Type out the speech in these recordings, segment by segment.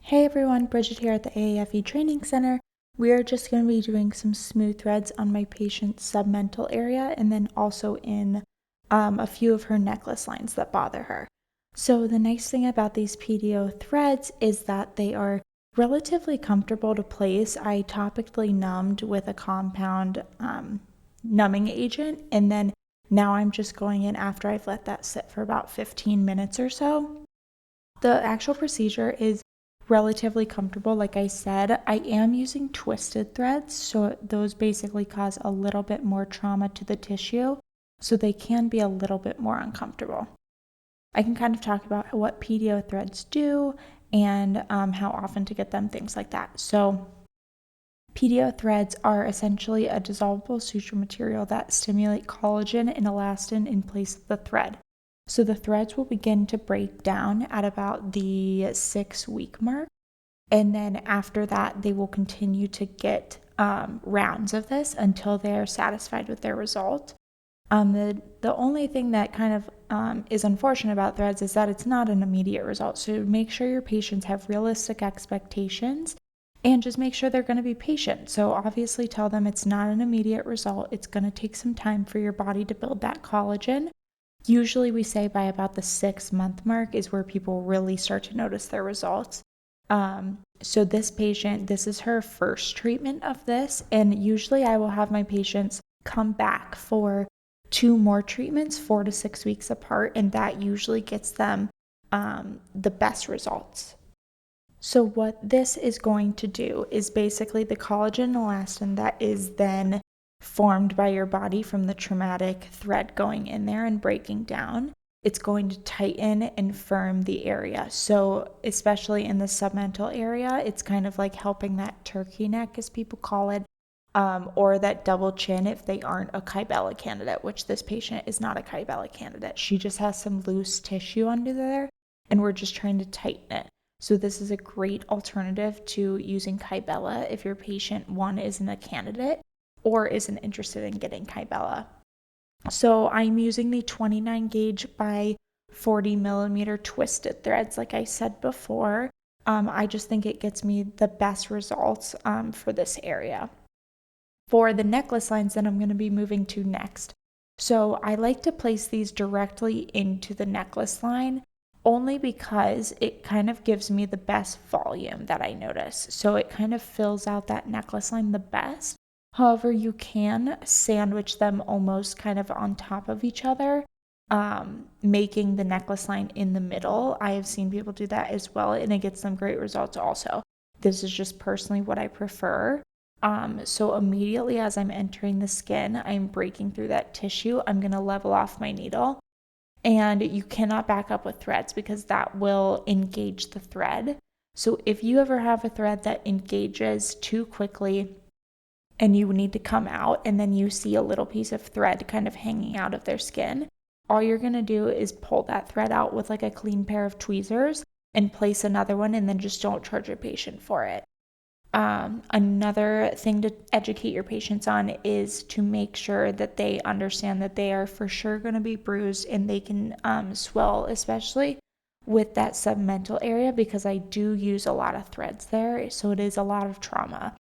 Hey everyone, Bridget here at the AAFE Training Center. We are just going to be doing some smooth threads on my patient's submental area and then also in a few of her necklace lines that bother her. So the nice thing about these PDO threads is that they are relatively comfortable to place. I topically numbed with a compound numbing agent, and then now I'm just going in after I've let that sit for about 15 minutes or so. The actual procedure is relatively comfortable. Like I said, I am using twisted threads, so those basically cause a little bit more trauma to the tissue, so they can be a little bit more uncomfortable. I can kind of talk about what PDO threads do and how often to get them, things like that. So PDO threads are essentially a dissolvable suture material that stimulate collagen and elastin in place of the thread. So the threads will begin to break down at about the 6-week mark. And then after that, they will continue to get rounds of this until they are satisfied with their result. The only thing that kind of is unfortunate about threads is that it's not an immediate result. So make sure your patients have realistic expectations and just make sure they're going to be patient. So obviously tell them it's not an immediate result. It's going to take some time for your body to build that collagen. Usually we say by about the 6-month mark is where people really start to notice their results. So this patient, this is her first treatment of this, and usually I will have my patients come back for 2 more treatments 4 to 6 weeks apart, and that usually gets them the best results. So what this is going to do is basically the collagen and elastin that is then formed by your body from the traumatic thread going in there and breaking down. It's going to tighten and firm the area. So especially in the submental area, it's kind of like helping that turkey neck, as people call it, or that double chin if they aren't a Kybella candidate, which this patient is not a Kybella candidate. She just has some loose tissue under there, and we're just trying to tighten it. So this is a great alternative to using Kybella if your patient, one, isn't a candidate or isn't interested in getting Kybella. So I'm using the 29 gauge by 40 millimeter twisted threads, like I said before. I just think it gets me the best results for this area. For the necklace lines that I'm going to be moving to next. So I like to place these directly into the necklace line only because it kind of gives me the best volume that I notice. So it kind of fills out that necklace line the best. However, you can sandwich them almost kind of on top of each other, making the necklace line in the middle. I have seen people do that as well, and it gets them great results also. This is just personally what I prefer. So immediately as I'm entering the skin, I'm breaking through that tissue. I'm going to level off my needle. And you cannot back up with threads because that will engage the thread. So if you ever have a thread that engages too quickly, and you need to come out and then you see a little piece of thread kind of hanging out of their skin, all you're going to do is pull that thread out with like a clean pair of tweezers and place another one, and then just don't charge your patient for it. Another thing to educate your patients on is to make sure that they understand that they are for sure going to be bruised and they can swell, especially with that submental area, because I do use a lot of threads there, so it is a lot of trauma.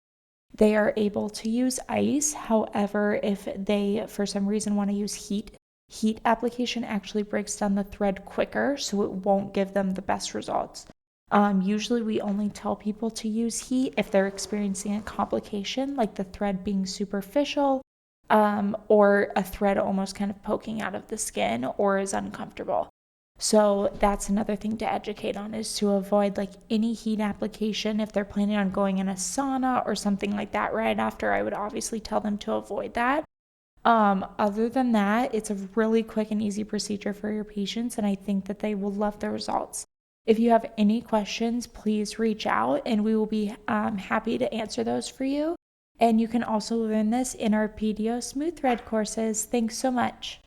They are able to use ice. However, if they, for some reason, want to use heat application actually breaks down the thread quicker, so it won't give them the best results. Usually we only tell people to use heat if they're experiencing a complication, like the thread being superficial, or a thread almost kind of poking out of the skin or is uncomfortable. So that's another thing to educate on, is to avoid like any heat application. If they're planning on going in a sauna or something like that right after, I would obviously tell them to avoid that. Other than that, it's a really quick and easy procedure for your patients, and I think that they will love the results. If you have any questions, please reach out and we will be happy to answer those for you. And you can also learn this in our PDO Smooth Thread courses. Thanks so much.